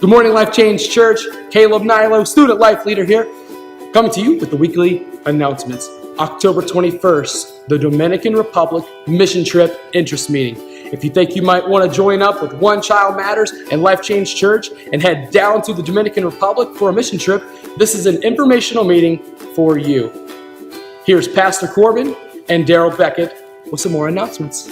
Good morning, Life Change Church. Caleb Nilo, student life leader here, coming to you with the weekly announcements. October 21st, the Dominican Republic mission trip interest meeting. If you think you might want to join up with One Child Matters and Life Change Church and head down to the Dominican Republic for a mission trip, this is an informational meeting for you. Here's Pastor Corbin and Daryl Beckett with some more announcements.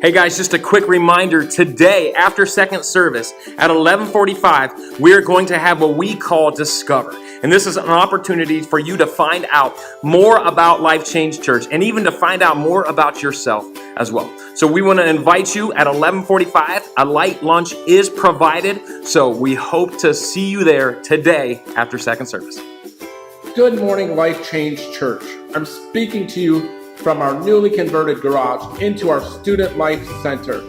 Hey guys, just a quick reminder, today after second service at 11:45, we're going to have what we call Discover. And this is an opportunity for you to find out more about Life Change Church and even to find out more about yourself as well. So we want to invite you at 11:45. A light lunch is provided. So we hope to see you there today after second service. Good morning, Life Change Church. I'm speaking to you from our newly converted garage into our Student Life Center.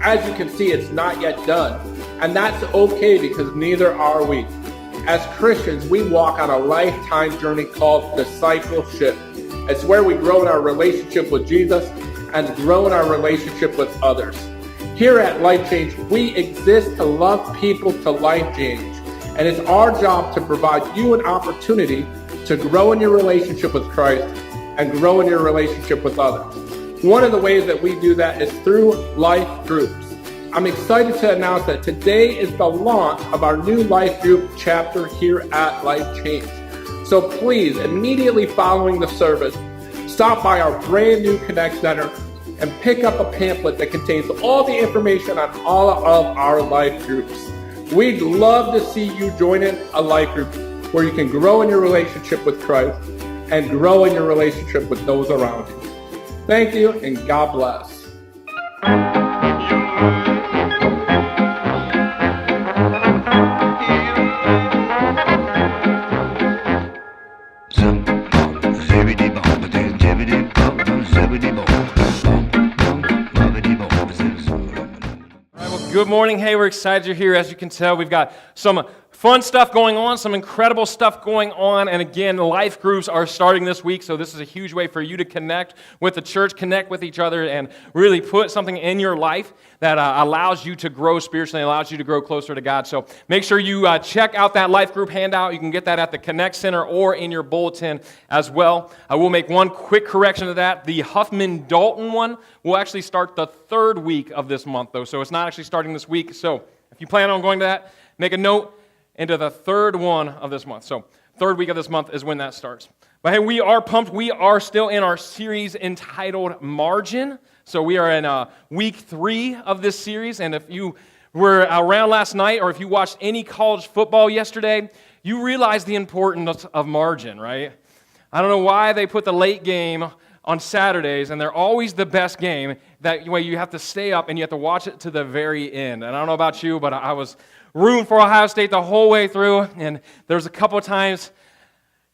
As you can see, it's not yet done, and that's okay because neither are we. As Christians, we walk on a lifetime journey called discipleship. It's where we grow in our relationship with Jesus and grow in our relationship with others. Here at Life Change, we exist to love people to life change, and it's our job to provide you an opportunity to grow in your relationship with Christ and grow in your relationship with others. One of the ways that we do that is through life groups. I'm excited to announce that today is the launch of our new life group chapter here at Life Change. So please, immediately following the service, stop by our brand new Connect Center and pick up a pamphlet that contains all the information on all of our life groups. We'd love to see you join in a life group where you can grow in your relationship with Christ and grow in your relationship with those around you. Thank you, and God bless. Good morning. Hey, we're excited you're here. As you can tell, we've got some fun stuff going on, some incredible stuff going on, and again, life groups are starting this week, so this is a huge way for you to connect with the church, connect with each other, and really put something in your life that allows you to grow spiritually, allows you to grow closer to God. So make sure you check out that life group handout. You can get that at the Connect Center or in your bulletin as well. I will make one quick correction to that. The Huffman-Dalton one will actually start the third week of this month, though, so it's not actually starting this week. So if you plan on going to that, make a note into the third one of this month. So third week of this month is when that starts. But hey, we are pumped. We are still in our series entitled Margin. So we are in week 3 of this series. And if you were around last night or if you watched any college football yesterday, you realize the importance of margin, right? I don't know why they put the late game on Saturdays, and they're always the best game. That way you have to stay up and you have to watch it to the very end. And I don't know about you, but I was rooting for Ohio State the whole way through, and there was a couple of times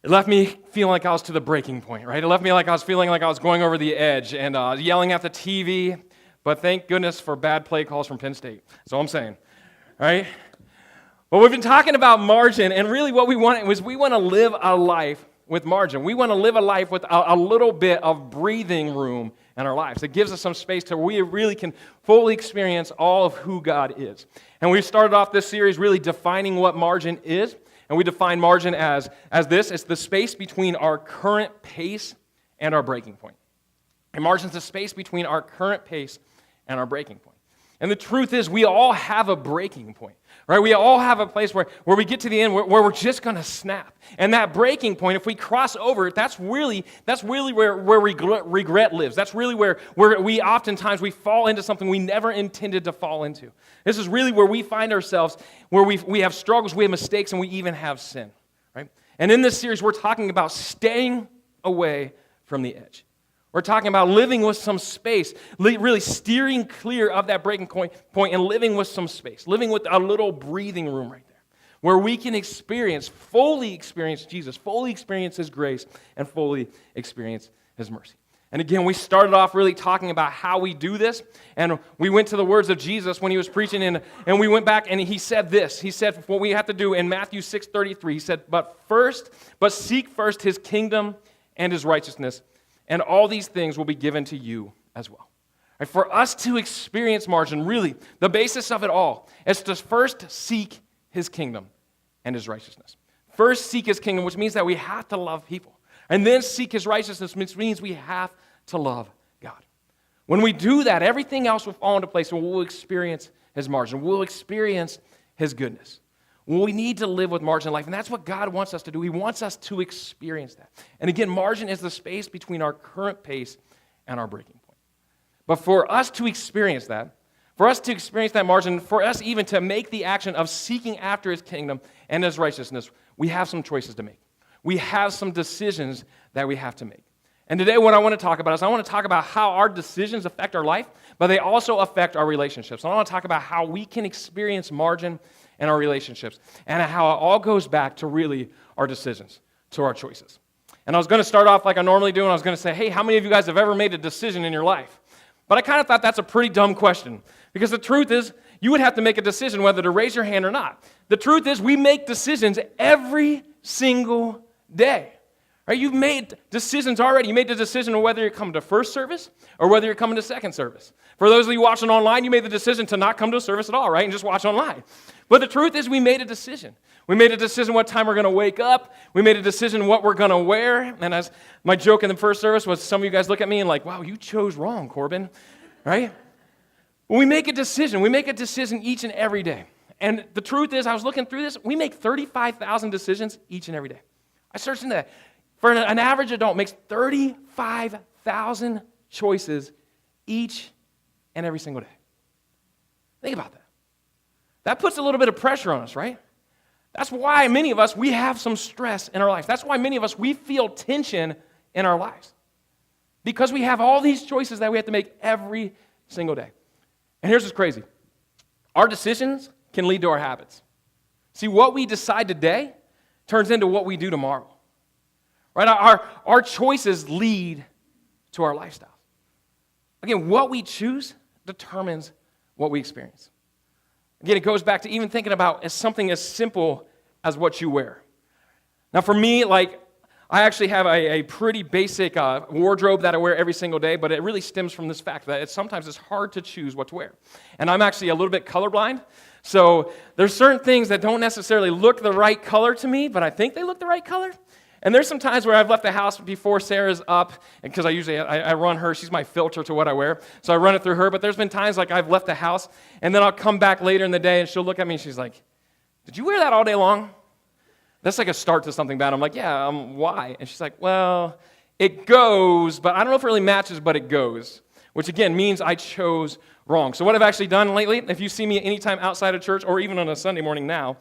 it left me feeling like I was to the breaking point, right? It left me like I was feeling like I was going over the edge and yelling at the TV, but thank goodness for bad play calls from Penn State. That's all I'm saying, right? Well, we've been talking about margin, and really what we want was we want to live a life with margin. We want to live a life with a little bit of breathing room in our lives. It gives us some space to where we really can fully experience all of who God is. And we started off this series really defining what margin is, and we define margin as this. It's the space between our current pace and our breaking point. And margin is the space between our current pace and our breaking point. And the truth is, we all have a breaking point, right? We all have a place where we get to the end where we're just going to snap. And that breaking point, if we cross over it, that's really where regret lives. That's really where we oftentimes we fall into something we never intended to fall into. This is really where we find ourselves, where we have struggles, we have mistakes, and we even have sin, right? And in this series, we're talking about staying away from the edge. We're talking about living with some space, really steering clear of that breaking point and living with some space, living with a little breathing room right there, where we can fully experience Jesus, fully experience His grace, and fully experience His mercy. And again, we started off really talking about how we do this, and we went to the words of Jesus when He was preaching, and we went back and He said this. He said what we have to do in Matthew 6:33. He said, but seek first His kingdom and His righteousness, and all these things will be given to you as well. Right? For us to experience margin, really, the basis of it all is to first seek his kingdom and his righteousness. First seek his kingdom, which means that we have to love people. And then seek his righteousness, which means we have to love God. When we do that, everything else will fall into place and we'll experience his margin. We'll experience his goodness. Well, we need to live with margin in life, and that's what God wants us to do. He wants us to experience that. And again, margin is the space between our current pace and our breaking point. But for us to experience that, margin, for us even to make the action of seeking after his kingdom and his righteousness, we have some choices to make. We have some decisions that we have to make. And today what I want to talk about is I want to talk about how our decisions affect our life, but they also affect our relationships. And I want to talk about how we can experience margin in our relationships and how it all goes back to really our decisions, to our choices. And I was going to start off like I normally do, and I was going to say, hey, how many of you guys have ever made a decision in your life? But I kind of thought that's a pretty dumb question, because the truth is you would have to make a decision whether to raise your hand or not. The truth is we make decisions every single day. Right? You've made decisions already. You made the decision of whether you're coming to first service or whether you're coming to second service. For those of you watching online, you made the decision to not come to a service at all, right, and just watch online. But the truth is we made a decision. We made a decision what time we're going to wake up. We made a decision what we're going to wear. And as my joke in the first service was, some of you guys look at me and like, wow, you chose wrong, Corbin, right? When we make a decision, each and every day. And the truth is, I was looking through this, we make 35,000 decisions each and every day. I searched into that. For an average adult, makes 35,000 choices each and every single day. Think about that. That puts a little bit of pressure on us, right? That's why many of us, we have some stress in our lives. That's why many of us, we feel tension in our lives. Because we have all these choices that we have to make every single day. And here's what's crazy. Our decisions can lead to our habits. See, what we decide today turns into what we do tomorrow. Right? Our choices lead to our lifestyle. Again, what we choose determines what we experience. Again, it goes back to even thinking about something as simple as what you wear. Now, for me, I actually have a pretty basic wardrobe that I wear every single day, but it really stems from this fact that sometimes it's hard to choose what to wear. And I'm actually a little bit colorblind, so there's certain things that don't necessarily look the right color to me, but I think they look the right color. And there's some times where I've left the house before Sarah's up, because I run her, she's my filter to what I wear, so I run it through her, but there's been times I've left the house, and then I'll come back later in the day, and she'll look at me, and she's like, did you wear that all day long? That's like a start to something bad. I'm like, yeah, why? And she's like, well, it goes, but I don't know if it really matches, but it goes, which again means I chose wrong. So what I've actually done lately, if you see me anytime outside of church, or even on a Sunday morning now,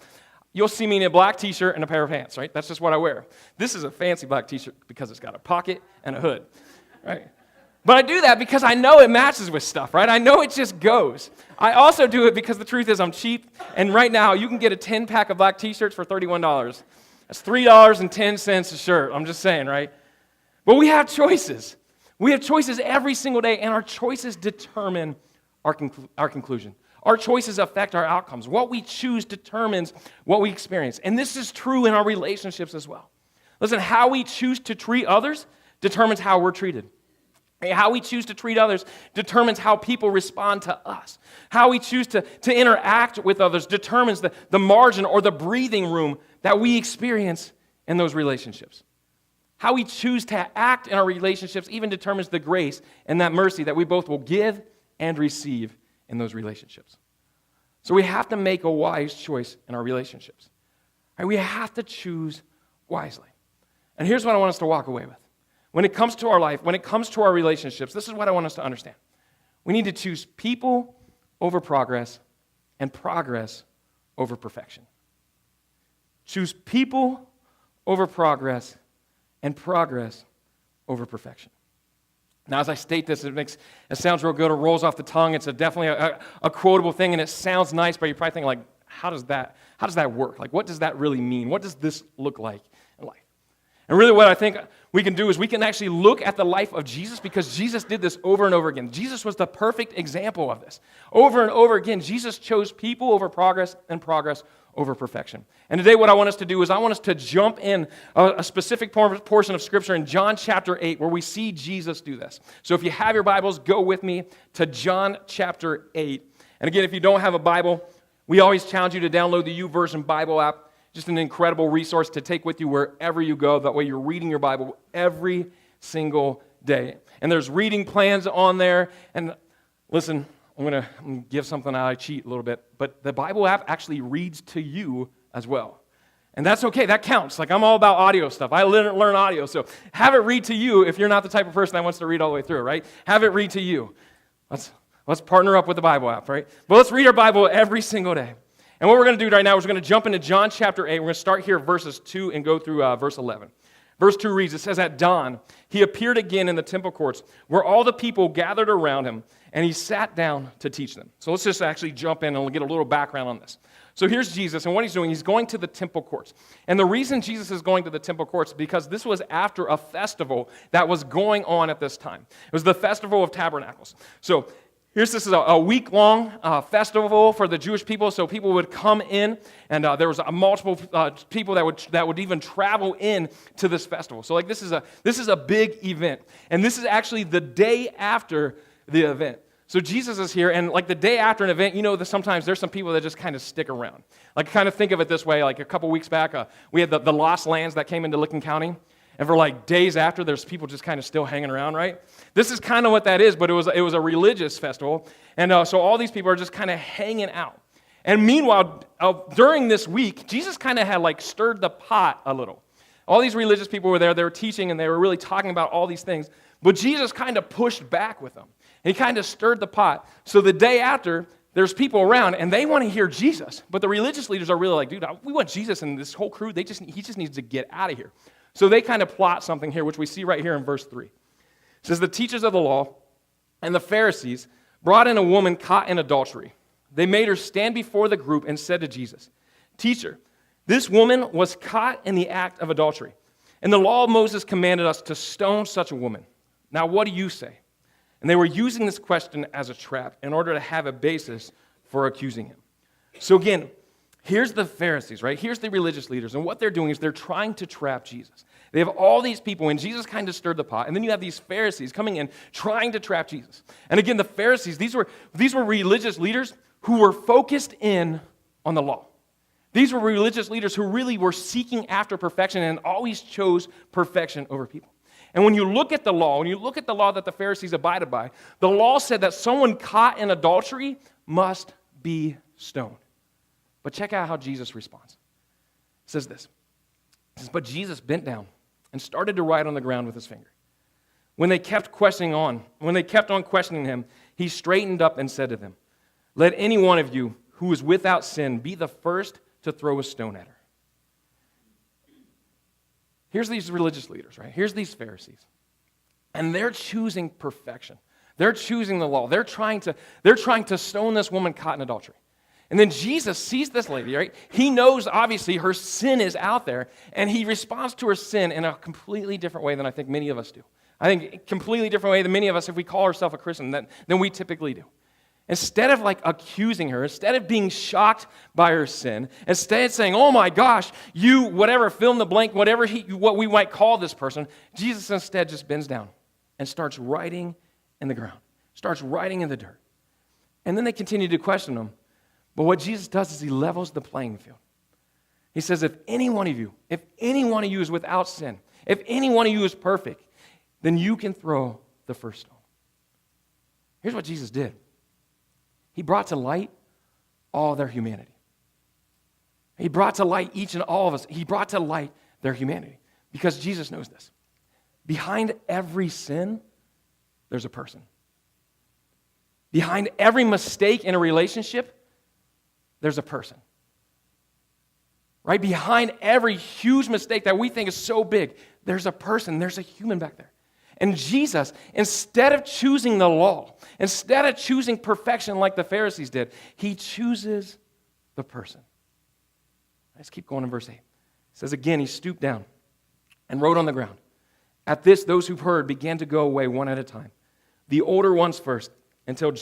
you'll see me in a black t-shirt and a pair of pants, right? That's just what I wear. This is a fancy black t-shirt because it's got a pocket and a hood, right? But I do that because I know it matches with stuff, right? I know it just goes. I also do it because the truth is I'm cheap, and right now you can get a 10-pack of black t-shirts for $31. That's $3.10 a shirt. I'm just saying, right? But we have choices. We have choices every single day, and our choices determine our conclusion. Our choices affect our outcomes. What we choose determines what we experience. And this is true in our relationships as well. Listen, how we choose to treat others determines how we're treated. How we choose to treat others determines how people respond to us. How we choose to interact with others determines the margin or the breathing room that we experience in those relationships. How we choose to act in our relationships even determines the grace and that mercy that we both will give and receive in those relationships. So we have to make a wise choice in our relationships. Right? We have to choose wisely. And here's what I want us to walk away with. When it comes to our life, when it comes to our relationships, this is what I want us to understand. We need to choose people over progress and progress over perfection. Choose people over progress and progress over perfection. Now, as I state this, it sounds real good. It rolls off the tongue. It's definitely a quotable thing, and it sounds nice, but you're probably thinking, like, how does that work? Like, what does that really mean? What does this look like in life? And really what I think we can do is we can actually look at the life of Jesus, because Jesus did this over and over again. Jesus was the perfect example of this. Over and over again, Jesus chose people over progress and progress over perfection. And today what I want us to do is I want us to jump in a specific portion of Scripture in John chapter 8 where we see Jesus do this. So if you have your Bibles, go with me to John chapter 8. And again, if you don't have a Bible, we always challenge you to download the YouVersion Bible app. Just an incredible resource to take with you wherever you go. That way you're reading your Bible every single day. And there's reading plans on there. And listen, I'm going to give something out. I cheat a little bit. But the Bible app actually reads to you as well. And that's okay. That counts. Like, I'm all about audio stuff. I learn audio. So have it read to you if you're not the type of person that wants to read all the way through, right? Have it read to you. Let's partner up with the Bible app, right? But let's read our Bible every single day. And what we're going to do right now is we're going to jump into John chapter 8. We're going to start here verses 2 and go through verse 11. Verse 2 reads, it says, at dawn, he appeared again in the temple courts where all the people gathered around him, and he sat down to teach them. So let's just actually jump in and we'll get a little background on this. So here's Jesus, and what he's doing, he's going to the temple courts. And the reason Jesus is going to the temple courts is because this was after a festival that was going on at this time. It was the Festival of Tabernacles. So this is a week-long festival for the Jewish people, so people would come in, and there was multiple people that would even travel in to this festival. So like this is a big event, and this is actually the day after the event. So Jesus is here, and like the day after an event, you know that sometimes there's some people that just kind of stick around. Like kind of think of it this way, like a couple weeks back, we had the Lost Lands that came into Licking County. And for like days after, there's people just kind of still hanging around, right? This is kind of what that is, but it was a religious festival. And so all these people are just kind of hanging out. And meanwhile, during this week, Jesus kind of had like stirred the pot a little. All these religious people were there. They were teaching, and they were really talking about all these things. But Jesus kind of pushed back with them. He kind of stirred the pot. So the day after, there's people around, and they want to hear Jesus. But the religious leaders are really like, dude, we want Jesus, and this whole crew, he just needs to get out of here. So they kind of plot something here, which we see right here in verse 3. It says, the teachers of the law and the Pharisees brought in a woman caught in adultery. They made her stand before the group and said to Jesus, Teacher, this woman was caught in the act of adultery. And the law of Moses commanded us to stone such a woman. Now what do you say? And they were using this question as a trap in order to have a basis for accusing him. So again, here's the Pharisees, right? Here's the religious leaders. And what they're doing is they're trying to trap Jesus. They have all these people, and Jesus kind of stirred the pot. And then you have these Pharisees coming in trying to trap Jesus. And again, the Pharisees, these were religious leaders who were focused in on the law. These were religious leaders who really were seeking after perfection and always chose perfection over people. And when you look at the law, that the Pharisees abided by, the law said that someone caught in adultery must be stoned. But check out how Jesus responds. It says this. It says, but Jesus bent down and started to write on the ground with his finger. When they kept on questioning him, he straightened up and said to them, let any one of you who is without sin be the first to throw a stone at her. Here's these religious leaders, right? Here's these Pharisees. And they're choosing perfection. They're choosing the law. They're trying to stone this woman caught in adultery. And then Jesus sees this lady, right? He knows, obviously, her sin is out there, and he responds to her sin in a completely different way than I think many of us do. I think a completely different way than many of us, if we call ourselves a Christian, than we typically do. Instead of like accusing her, instead of being shocked by her sin, instead of saying, oh my gosh, you, whatever, fill in the blank, what we might call this person, Jesus instead just bends down and starts writing in the ground, starts writing in the dirt. And then they continue to question him. But what Jesus does is he levels the playing field. He says, if any one of you is without sin, if any one of you is perfect, then you can throw the first stone. Here's what Jesus did. He brought to light all their humanity. He brought to light each and all of us. He brought to light their humanity because Jesus knows this. Behind every sin, there's a person. Behind every mistake in a relationship, there's a person. Right? Behind every huge mistake that we think is so big, there's a person, there's a human back there. And Jesus, instead of choosing the law, instead of choosing perfection like the Pharisees did, he chooses the person. Let's keep going in verse 8. It says, again, he stooped down and wrote on the ground. At this, those who heard began to go away one at a time, the older ones first, until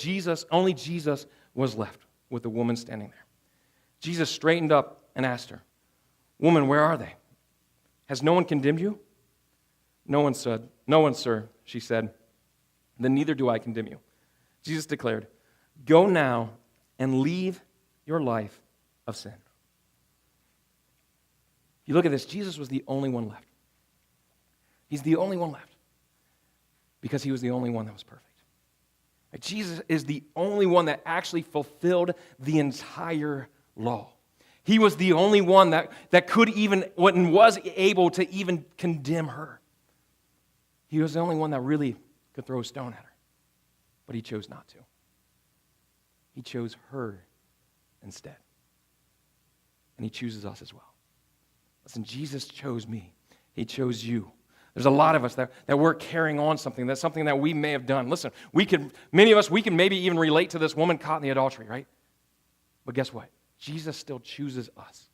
only Jesus was left with the woman standing there. Jesus straightened up and asked her, "Woman, where are they? Has no one condemned you?" "No one, sir," she said. "Then neither do I condemn you." Jesus declared, "Go now and leave your life of sin." You look at this, Jesus was the only one left. He's the only one left because he was the only one that was perfect. Jesus is the only one that actually fulfilled the entire law. He was the only one that could even, and was able to even condemn her. He was the only one that really could throw a stone at her, but he chose not to. He chose her instead. And he chooses us as well. Listen, Jesus chose me. He chose you. There's a lot of us that we're carrying on something. That's something that we may have done. Listen, many of us, we can maybe even relate to this woman caught in the adultery, right? But guess what? Jesus still chooses us.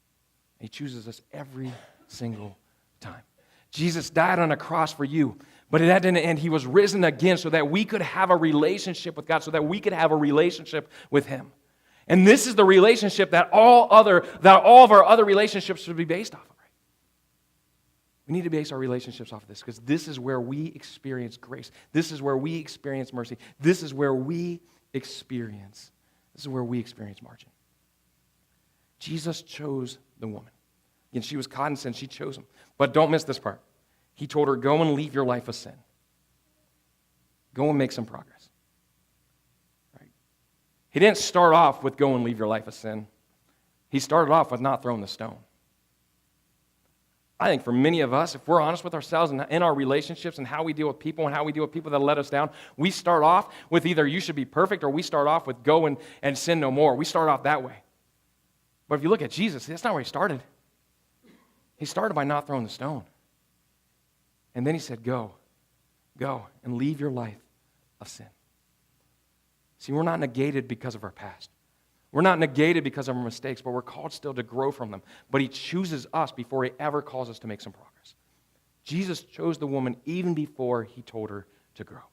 He chooses us every single time. Jesus died on a cross for you, but that didn't end. He was risen again so that we could have a relationship with God, so that we could have a relationship with him. And this is the relationship that all of our other relationships should be based off of. We need to base our relationships off of this because this is where we experience grace. This is where we experience mercy. This is where we experience margin. Jesus chose the woman. Again, she was caught in sin. She chose him. But don't miss this part. He told her, "Go and leave your life of sin. Go and make some progress." Right? He didn't start off with "go and leave your life of sin." He started off with not throwing the stone. I think for many of us, if we're honest with ourselves and in our relationships and how we deal with people and how we deal with people that let us down, we start off with either "you should be perfect" or we start off with "go and sin no more." We start off that way. But if you look at Jesus, that's not where he started. He started by not throwing the stone. And then he said, go and leave your life of sin. See, we're not negated because of our past. We're not negated because of our mistakes, but we're called still to grow from them. But he chooses us before he ever calls us to make some progress. Jesus chose the woman even before he told her to grow.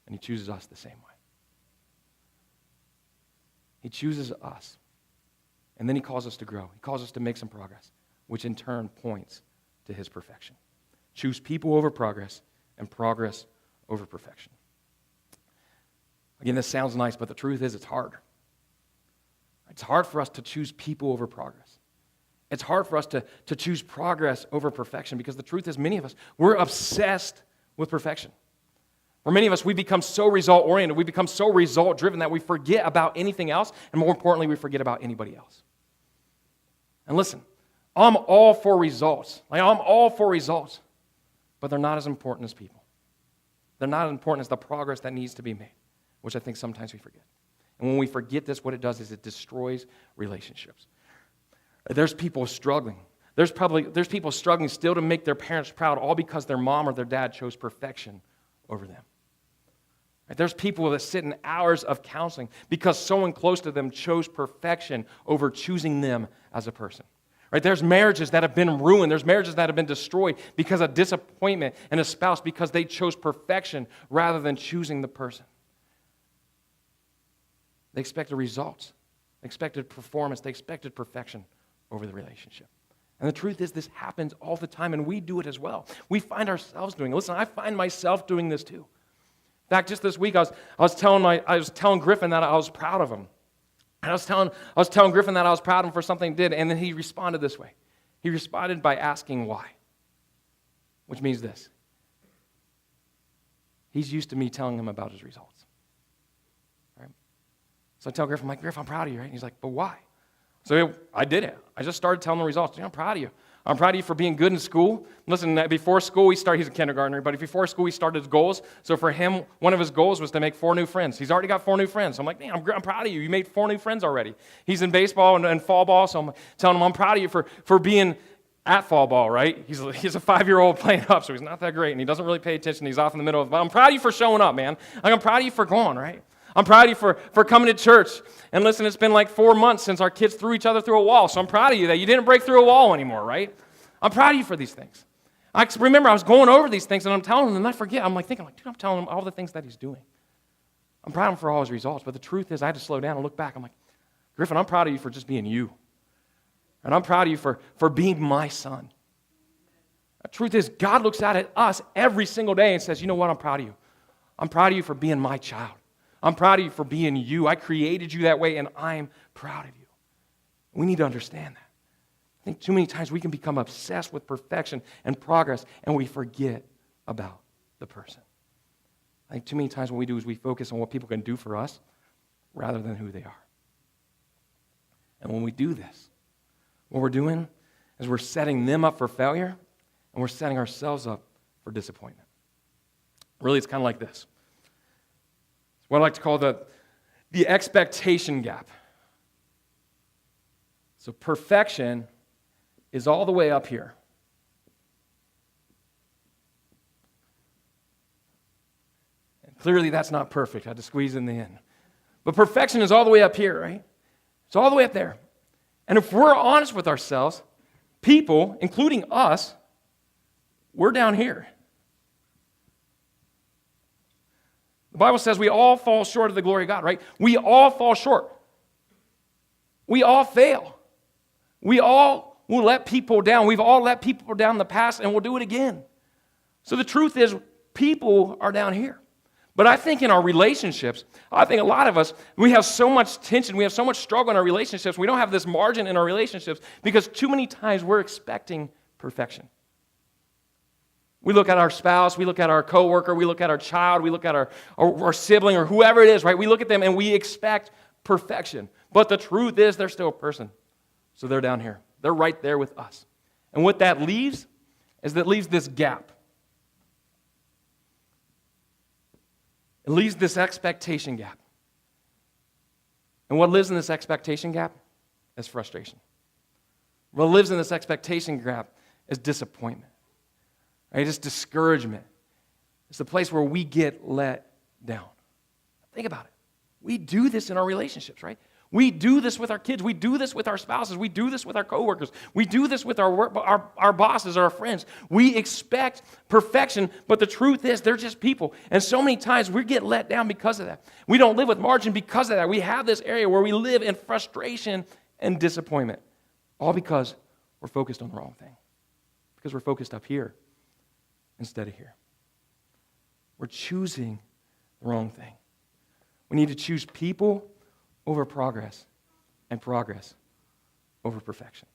And he chooses us the same way. He chooses us. And then he calls us to grow. He calls us to make some progress, which in turn points to his perfection. Choose people over progress and progress over perfection. Again, this sounds nice, but the truth is it's hard. It's hard for us to choose people over progress. It's hard for us to choose progress over perfection because the truth is many of us, we're obsessed with perfection. For many of us, we become so result-oriented, we become so result-driven that we forget about anything else, and more importantly, we forget about anybody else. And listen, I'm all for results. I'm all for results, but they're not as important as people. They're not as important as the progress that needs to be made, which I think sometimes we forget. And when we forget this, what it does is it destroys relationships. There's people struggling. There's people struggling still to make their parents proud, all because their mom or their dad chose perfection over them. Right? There's people that sit in hours of counseling because someone close to them chose perfection over choosing them as a person. Right? There's marriages that have been ruined. There's marriages that have been destroyed because of disappointment in a spouse because they chose perfection rather than choosing the person. They expected results. They expected performance. They expected perfection over the relationship. And the truth is this happens all the time, and we do it as well. We find ourselves doing it. Listen, I find myself doing this too. In fact, just this week, I was telling Griffin that I was proud of him. And I was telling Griffin that I was proud of him for something he did, and then he responded this way. He responded by asking why, which means this. He's used to me telling him about his results. So I tell Griff, I'm like, Griff, I'm proud of you, right? And he's like, but why? So I did it. I just started telling the results. I'm proud of you. I'm proud of you for being good in school. Listen, before school, he's a kindergartner, but before school, he started his goals. So for him, one of his goals was to make 4 new friends. He's already got 4 new friends. So I'm like, man, I'm proud of you. You made 4 new friends already. He's in baseball and fall ball, so I'm telling him I'm proud of you for being at fall ball, right? He's a 5-year-old playing up, so he's not that great, and he doesn't really pay attention. He's off in the middle of it. But I'm proud of you for showing up, man. I'm proud of you for going, right? I'm proud of you for coming to church. And listen, it's been like 4 months since our kids threw each other through a wall. So I'm proud of you that you didn't break through a wall anymore, right? I'm proud of you for these things. I remember I was going over these things and I'm telling him and I forget. I'm dude, I'm telling him all the things that he's doing. I'm proud of him for all his results. But the truth is I had to slow down and look back. I'm like, Griffin, I'm proud of you for just being you. And I'm proud of you for being my son. The truth is, God looks at us every single day and says, you know what, I'm proud of you. I'm proud of you for being my child. I'm proud of you for being you. I created you that way, and I'm proud of you. We need to understand that. I think too many times we can become obsessed with perfection and progress, and we forget about the person. I think too many times what we do is we focus on what people can do for us rather than who they are. And when we do this, what we're doing is we're setting them up for failure, and we're setting ourselves up for disappointment. Really, it's kind of like this. It's what I like to call the expectation gap. So perfection is all the way up here. And clearly that's not perfect. I had to squeeze in the end. But perfection is all the way up here, right? It's all the way up there. And if we're honest with ourselves, people, including us, we're down here. The Bible says we all fall short of the glory of God, right? We all fall short. We all fail. We all will let people down. We've all let people down in the past, and we'll do it again. So the truth is, people are down here. But I think in our relationships, I think a lot of us, we have so much tension, we have so much struggle in our relationships, we don't have this margin in our relationships because too many times we're expecting perfection. We look at our spouse, we look at our coworker, we look at our child, we look at our sibling or whoever it is, right? We look at them and we expect perfection. But the truth is they're still a person. So they're down here. They're right there with us. And what that leaves is that leaves this gap. It leaves this expectation gap. And what lives in this expectation gap is frustration. What lives in this expectation gap is disappointment. Right? It's discouragement. It's the place where we get let down. Think about it. We do this in our relationships, right? We do this with our kids. We do this with our spouses. We do this with our coworkers. We do this with our bosses or our friends. We expect perfection, but the truth is they're just people. And so many times we get let down because of that. We don't live with margin because of that. We have this area where we live in frustration and disappointment, all because we're focused on the wrong thing, because we're focused up here instead of here. We're choosing the wrong thing. We need to choose people over progress and progress over perfection.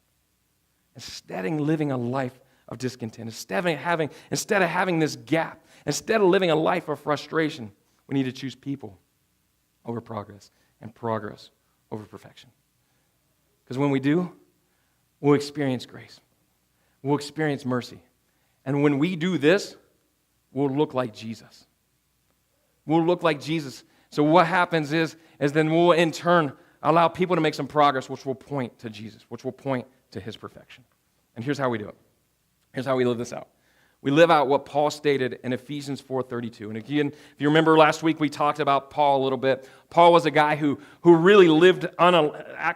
Instead of living a life of discontent, instead of having this gap, instead of living a life of frustration, we need to choose people over progress and progress over perfection. Because when we do, we'll experience grace. We'll experience mercy. And when we do this, we'll look like Jesus. We'll look like Jesus. So what happens is then we'll in turn allow people to make some progress which will point to Jesus, which will point to his perfection. And here's how we do it. Here's how we live this out. We live out what Paul stated in Ephesians 4:32. And again, if you remember last week, we talked about Paul a little bit. Paul was a guy who really lived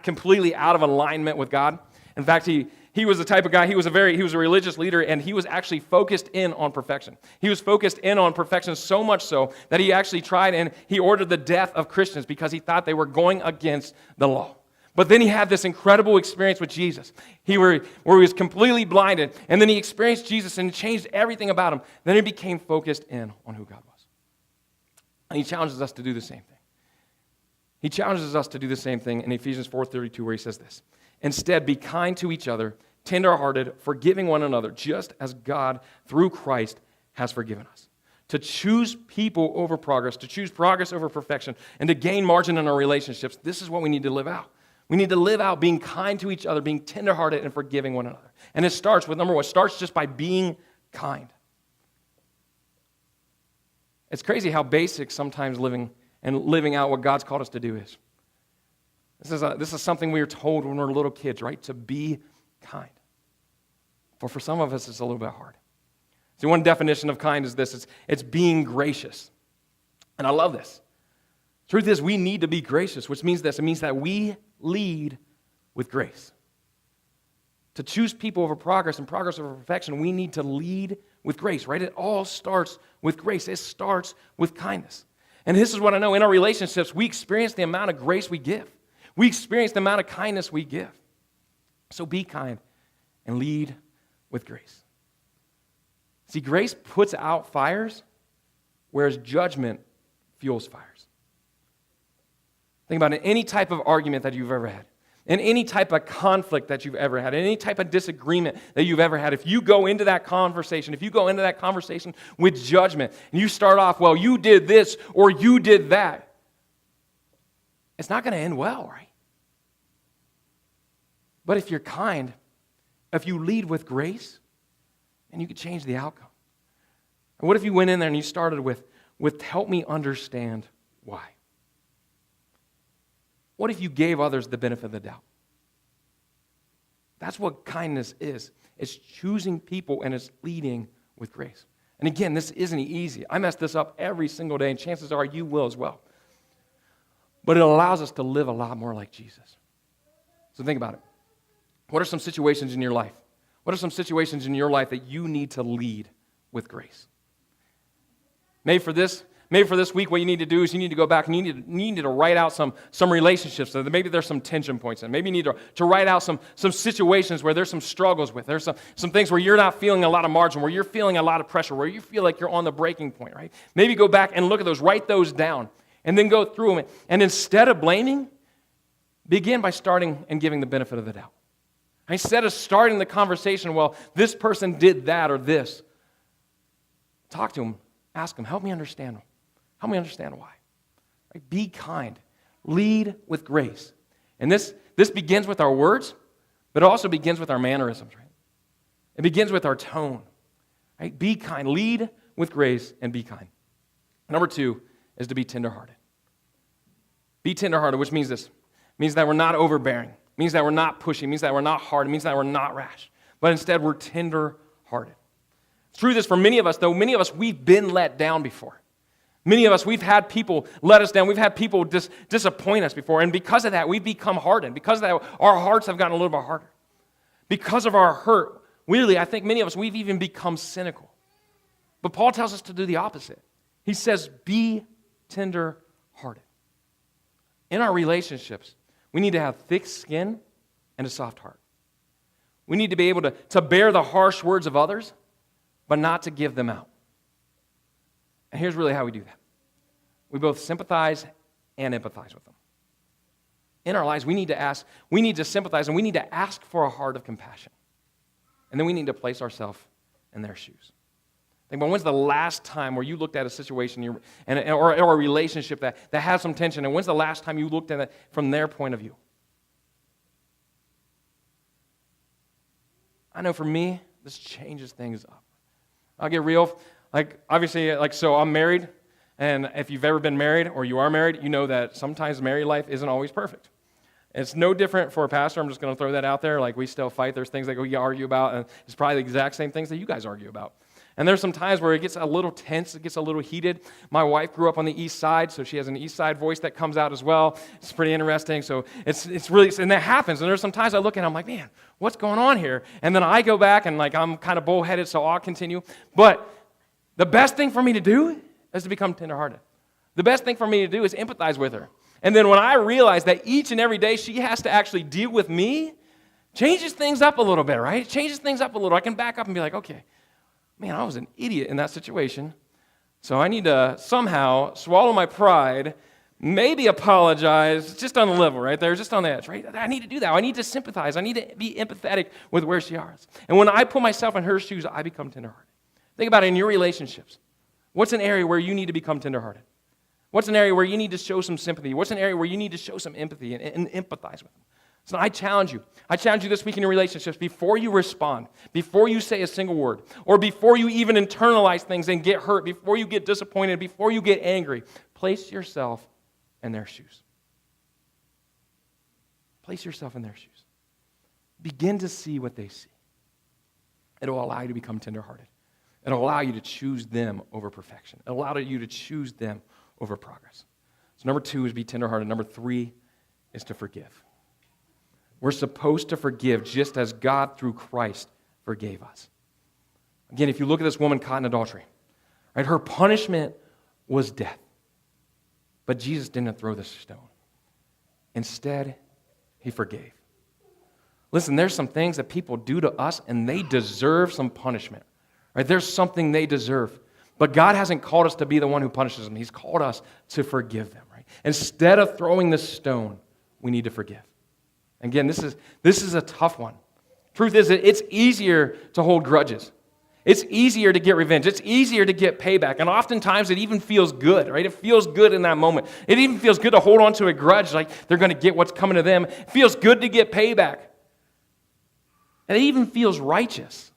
completely out of alignment with God. In fact, he was the type of guy, he was a religious leader, and he was actually focused in on perfection. He was focused in on perfection so much so that he actually tried and he ordered the death of Christians because he thought they were going against the law. But then he had this incredible experience with Jesus, where he was completely blinded, and then he experienced Jesus and it changed everything about him. Then he became focused in on who God was. And he challenges us to do the same thing. He challenges us to do the same thing in Ephesians 4:32, where he says this: "Instead, be kind to each other, tender-hearted, forgiving one another, just as God, through Christ, has forgiven us." To choose people over progress, to choose progress over perfection, and to gain margin in our relationships, this is what we need to live out. We need to live out being kind to each other, being tender-hearted, and forgiving one another. And it starts with, number one, it starts just by being kind. It's crazy how basic sometimes living out what God's called us to do is. This is something we are told when we're little kids, right? To be kind. But for some of us, it's a little bit hard. See, one definition of kind is this. It's being gracious. And I love this. Truth is, we need to be gracious, which means this. It means that we lead with grace. To choose people over progress and progress over perfection, we need to lead with grace, right? It all starts with grace. It starts with kindness. And this is what I know. In our relationships, we experience the amount of grace we give. We experience the amount of kindness we give. So be kind and lead with grace. See, grace puts out fires, whereas judgment fuels fires. Think about it. Any type of argument that you've ever had, in any type of conflict that you've ever had, in any type of disagreement that you've ever had, if you go into that conversation with judgment, and you start off, well, you did this or you did that, it's not going to end well, right? But if you're kind, if you lead with grace, then you can change the outcome. And what if you went in there and you started with help me understand why? What if you gave others the benefit of the doubt? That's what kindness is. It's choosing people and it's leading with grace. And again, this isn't easy. I mess this up every single day, and chances are you will as well. But it allows us to live a lot more like Jesus. So think about it. What are some situations in your life? What are some situations in your life that you need to lead with grace? Maybe for this week, what you need to do is you need to go back and you need to write out some relationships. So maybe there's some tension points, and maybe you need to write out some situations where there's some struggles with. There's some things where you're not feeling a lot of margin, where you're feeling a lot of pressure, where you feel like you're on the breaking point, right? Maybe go back and look at those, write those down, and then go through them. And instead of blaming, begin by starting and giving the benefit of the doubt. Instead of starting the conversation, well, this person did that or this, talk to them, ask them, help me understand them. Help me understand why. Right? Be kind. Lead with grace. And this begins with our words, but it also begins with our mannerisms, right? It begins with our tone. Right? Be kind. Lead with grace and be kind. Number 2 is to be tenderhearted. Be tenderhearted, which means this. It means that we're not overbearing. It means that we're not pushy. It means that we're not hard. It means that we're not rash. But instead, we're tenderhearted. It's true this for many of us, though. Many of us, we've been let down before. Many of us, we've had people let us down. We've had people disappoint us before. And because of that, we've become hardened. Because of that, our hearts have gotten a little bit harder. Because of our hurt, really, I think many of us, we've even become cynical. But Paul tells us to do the opposite. He says, be tender-hearted. In our relationships, we need to have thick skin and a soft heart. We need to be able to bear the harsh words of others, but not to give them out. And here's really how we do that. We both sympathize and empathize with them. In our lives, we need to sympathize, and we need to ask for a heart of compassion. And then we need to place ourselves in their shoes. Think about, when's the last time where you looked at a situation or a relationship that has some tension, and when's the last time you looked at it from their point of view? I know for me, this changes things up. I'll get real. So I'm married, and if you've ever been married or you are married, you know that sometimes married life isn't always perfect. It's no different for a pastor. I'm just going to throw that out there. Like, we still fight. There's things that we argue about, and it's probably the exact same things that you guys argue about. And there's some times where it gets a little tense, it gets a little heated. My wife grew up on the east side, so she has an east side voice that comes out as well. It's pretty interesting. So it's really, and that happens. And there's some times I look and I'm like, man, what's going on here? And then I go back and I'm kind of bullheaded, so I'll continue. But the best thing for me to do is to become tenderhearted. The best thing for me to do is empathize with her. And then when I realize that each and every day she has to actually deal with me, changes things up a little bit, right? It changes things up a little. I can back up and be like, okay, man, I was an idiot in that situation, so I need to somehow swallow my pride, maybe apologize, just on the level, right there, just on the edge, right? I need to do that. I need to sympathize. I need to be empathetic with where she is. And when I put myself in her shoes, I become tenderhearted. Think about it in your relationships. What's an area where you need to become tenderhearted? What's an area where you need to show some sympathy? What's an area where you need to show some empathy and empathize with them? So I challenge you. I challenge you this week in your relationships, before you respond, before you say a single word, or before you even internalize things and get hurt, before you get disappointed, before you get angry, place yourself in their shoes. Place yourself in their shoes. Begin to see what they see. It will allow you to become tenderhearted. It will allow you to choose them over perfection. It will allow you to choose them over progress. So number 2 is be tenderhearted. Number 3 is to forgive. We're supposed to forgive just as God through Christ forgave us. Again, if you look at this woman caught in adultery, right, her punishment was death. But Jesus didn't throw the stone. Instead, he forgave. Listen, there's some things that people do to us, and they deserve some punishment. Right? There's something they deserve. But God hasn't called us to be the one who punishes them. He's called us to forgive them. Right? Instead of throwing the stone, we need to forgive. Again, this is a tough one. Truth is, it's easier to hold grudges. It's easier to get revenge. It's easier to get payback. And oftentimes it even feels good, right? It feels good in that moment. It even feels good to hold on to a grudge like they're going to get what's coming to them. It feels good to get payback. And it even feels righteous.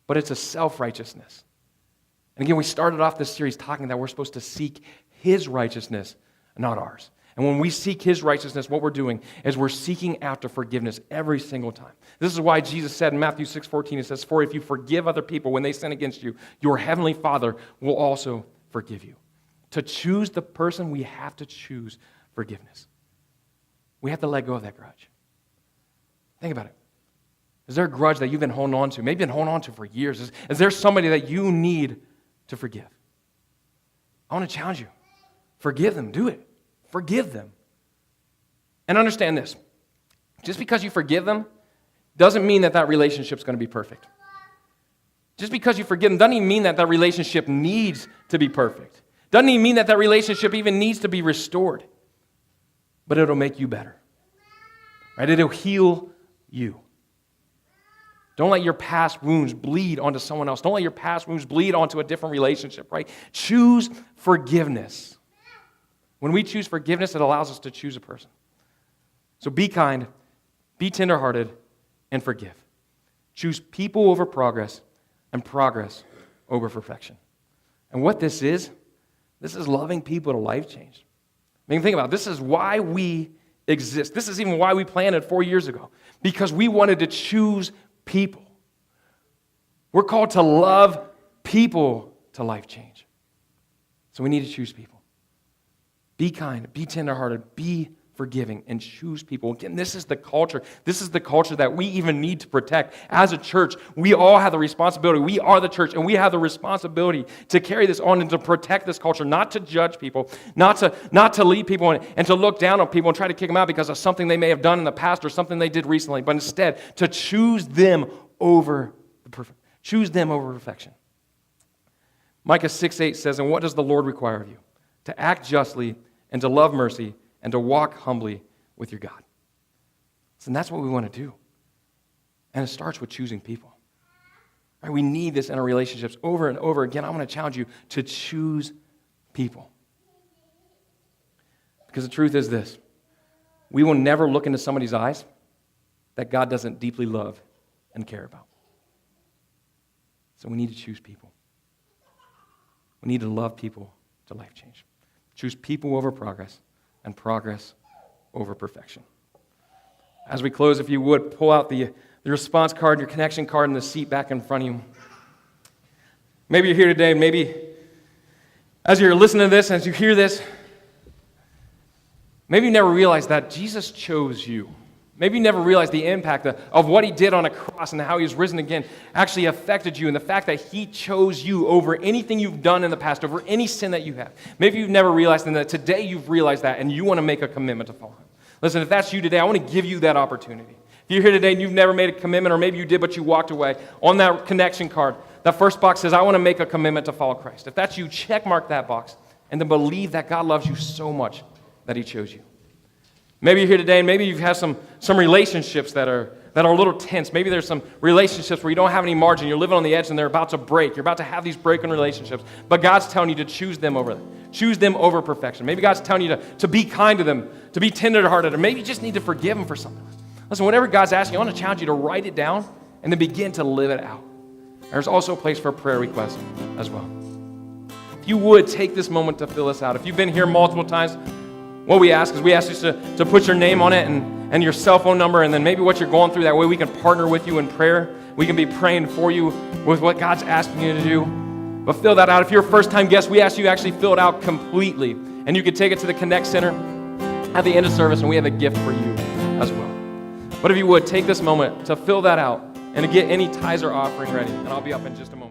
But it's a self-righteousness. And again, we started off this series talking that we're supposed to seek His righteousness, not ours. And when we seek His righteousness, what we're doing is we're seeking after forgiveness every single time. This is why Jesus said in Matthew 6:14, He says, "For if you forgive other people when they sin against you, your heavenly Father will also forgive you." To choose the person, we have to choose forgiveness. We have to let go of that grudge. Think about it. Is there a grudge that you've been holding on to? Maybe you've been holding on to for years. Is there somebody that you need to forgive? I want to challenge you. Forgive them. Do it. Forgive them. And understand this. Just because you forgive them doesn't mean that relationship's going to be perfect. Just because you forgive them doesn't even mean that relationship needs to be perfect. Doesn't even mean that relationship even needs to be restored. But it'll make you better. Right? It'll heal you. Don't let your past wounds bleed onto someone else. Don't let your past wounds bleed onto a different relationship, right? Choose forgiveness. When we choose forgiveness, it allows us to choose a person. So be kind, be tenderhearted, and forgive. Choose people over progress and progress over perfection. And what this is loving people to life change. I mean, think about it. This is why we exist. This is even why we planted 4 years ago, because we wanted to choose people. We're called to love people to life change. So we need to choose people. Be kind, be tenderhearted, be forgiving, and choose people. Again, this is the culture. This is the culture that we even need to protect. As a church, we all have the responsibility. We are the church, and we have the responsibility to carry this on and to protect this culture, not to judge people, not to lead people and to look down on people and try to kick them out because of something they may have done in the past or something they did recently, but instead to choose them over perfection. Micah 6:8 says, "And what does the Lord require of you? To act justly and to love mercy and to walk humbly with your God." And that's what we want to do. And it starts with choosing people. Right? We need this in our relationships over and over again. I want to challenge you to choose people. Because the truth is this: we will never look into somebody's eyes that God doesn't deeply love and care about. So we need to choose people. We need to love people to life change. Choose people over progress and progress over perfection. As we close, if you would, pull out the response card, your connection card, and the seat back in front of you. Maybe you're here today, maybe as you're listening to this, as you hear this, maybe you never realized that Jesus chose you. Maybe you never realized the impact of what He did on a cross and how He was risen again actually affected you, and the fact that He chose you over anything you've done in the past, over any sin that you have. Maybe you've never realized, and that today you've realized that, and you want to make a commitment to follow Him. Listen, if that's you today, I want to give you that opportunity. If you're here today and you've never made a commitment, or maybe you did but you walked away, on that connection card, that first box says, "I want to make a commitment to follow Christ." If that's you, check mark that box, and then believe that God loves you so much that He chose you. Maybe you're here today and maybe you've had some relationships that are a little tense. Maybe there's some relationships where you don't have any margin. You're living on the edge and they're about to break. You're about to have these broken relationships. But God's telling you to choose them over them. Choose them over perfection. Maybe God's telling you to be kind to them, to be tender-hearted, or maybe you just need to forgive them for something. Listen, whatever God's asking you, I want to challenge you to write it down and then begin to live it out. There's also a place for prayer requests as well. If you would, take this moment to fill this out. If you've been here multiple times, what we ask you to put your name on it and your cell phone number, and then maybe what you're going through. That way we can partner with you in prayer. We can be praying for you with what God's asking you to do. But fill that out. If you're a first-time guest, we ask you to actually fill it out completely. And you can take it to the Connect Center at the end of service, and we have a gift for you as well. But if you would, take this moment to fill that out and to get any tithes or offering ready. And I'll be up in just a moment.